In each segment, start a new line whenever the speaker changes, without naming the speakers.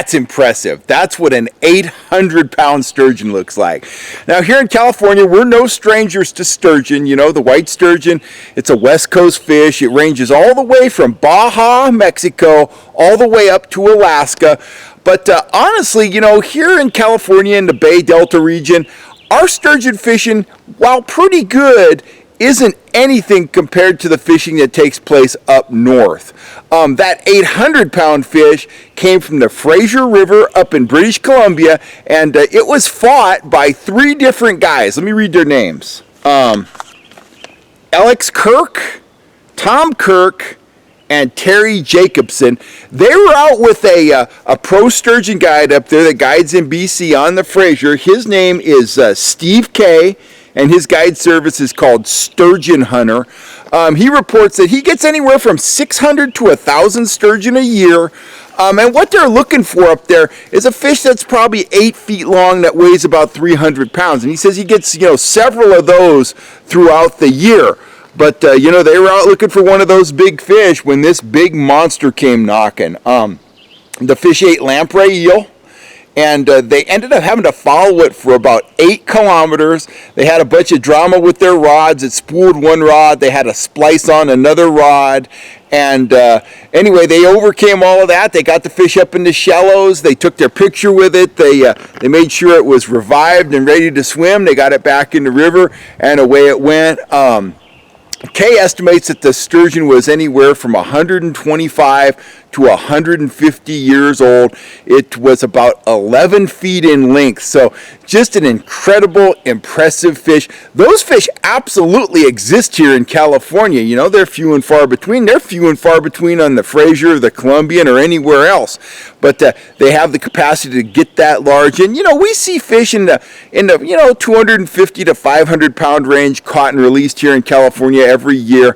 That's impressive. That's what an 800-pound sturgeon looks like. Now, here in California, we're no strangers to sturgeon. You know, the white sturgeon, it's a West Coast fish. It ranges all the way from Baja, Mexico, all the way up to Alaska. But honestly, you know, here in California in the Bay Delta region, our sturgeon fishing, while pretty good, isn't anything compared to the fishing that takes place up north. That 800-pound fish came from the Fraser River up in British Columbia, and it was fought by 3 different guys. Let me read their names. Alex Kirk, Tom Kirk, and Terry Jacobson. They were out with a pro sturgeon guide up there that guides in BC on the Fraser. His name is Steve Kay, and his guide service is called Sturgeon Hunter. He reports that he gets anywhere from 600 to 1,000 sturgeon a year. And what they're looking for up there is a fish that's probably 8 feet long that weighs about 300 pounds. And he says he gets, you know, several of those throughout the year. But, you know, they were out looking for one of those big fish when this big monster came knocking. The fish ate lamprey eel. And they ended up having to follow it for about 8 kilometers. They had a bunch of drama with their rods. It spooled one rod. They had to splice on another rod. And anyway, they overcame all of that. They got the fish up in the shallows. They took their picture with it. They made sure it was revived and ready to swim. They got it back in the river, and away it went. Kay estimates that the sturgeon was anywhere from 125 to 150 years old. It was about 11 feet in length. So just an incredible, impressive fish. Those fish absolutely exist here in California. You know, they're few and far between. They're few and far between on the Fraser, the Columbian, or anywhere else. But they have the capacity to get that large. And, you know, we see fish in the 250 to 500 pound range caught and released here in California every year.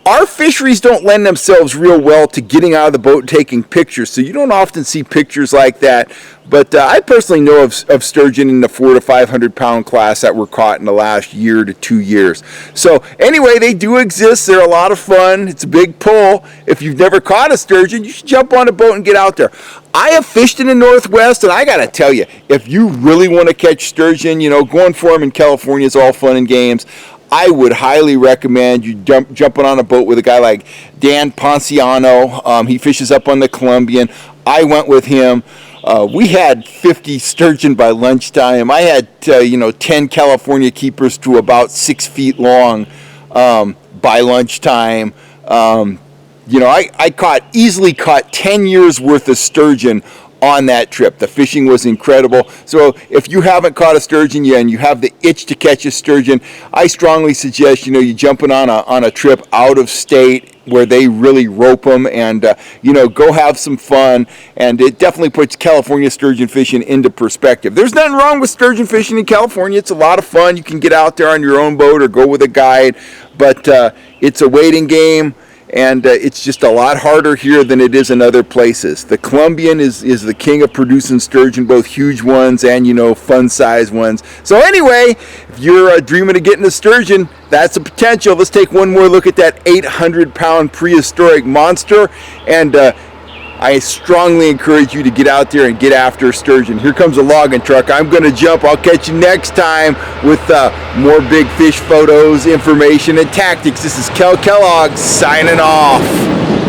Our fisheries don't lend themselves real well to getting out of the boat and taking pictures, so you don't often see pictures like that. But I personally know of sturgeon in the 400 to 500 pound class that were caught in the last year to 2 years. So anyway, they do exist. They're a lot of fun. It's a big pull. If you've never caught a sturgeon, you should jump on a boat and get out there. I have fished in the Northwest, and I got to tell you, if you really want to catch sturgeon, you know, going for them in California is all fun and games. I would highly recommend you jumping on a boat with a guy like Dan Ponciano. He fishes up on the Columbian. I went with him. We had 50 sturgeon by lunchtime. I had 10 California keepers to about 6 feet long by lunchtime. I easily caught 10 years worth of sturgeon on that trip. The fishing was incredible. So if you haven't caught a sturgeon yet and you have the itch to catch a sturgeon, I strongly suggest you jumping on a trip out of state where they really rope them, and go have some fun. And it definitely puts California sturgeon fishing into perspective. There's nothing wrong with sturgeon fishing in California. It's a lot of fun. You can get out there on your own boat or go with a guide, but it's a waiting game. And it's just a lot harder here than it is in other places. The Columbian is the king of producing sturgeon, both huge ones and, fun-sized ones. So anyway, if you're dreaming of getting a sturgeon, that's a potential. Let's take one more look at that 800-pound prehistoric monster. And I strongly encourage you to get out there and get after sturgeon. Here comes a logging truck. I'm going to jump. I'll catch you next time with more big fish photos, information, and tactics. This is Kel Kellogg signing off.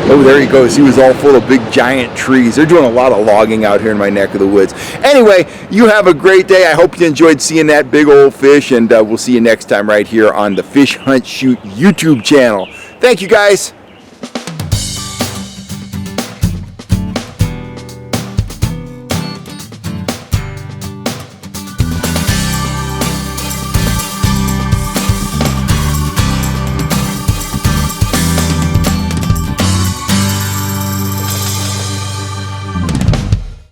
Oh, there he goes. He was all full of big, giant trees. They're doing a lot of logging out here in my neck of the woods. Anyway, you have a great day. I hope you enjoyed seeing that big old fish, and we'll see you next time right here on the Fish Hunt Shoot YouTube channel. Thank you, guys.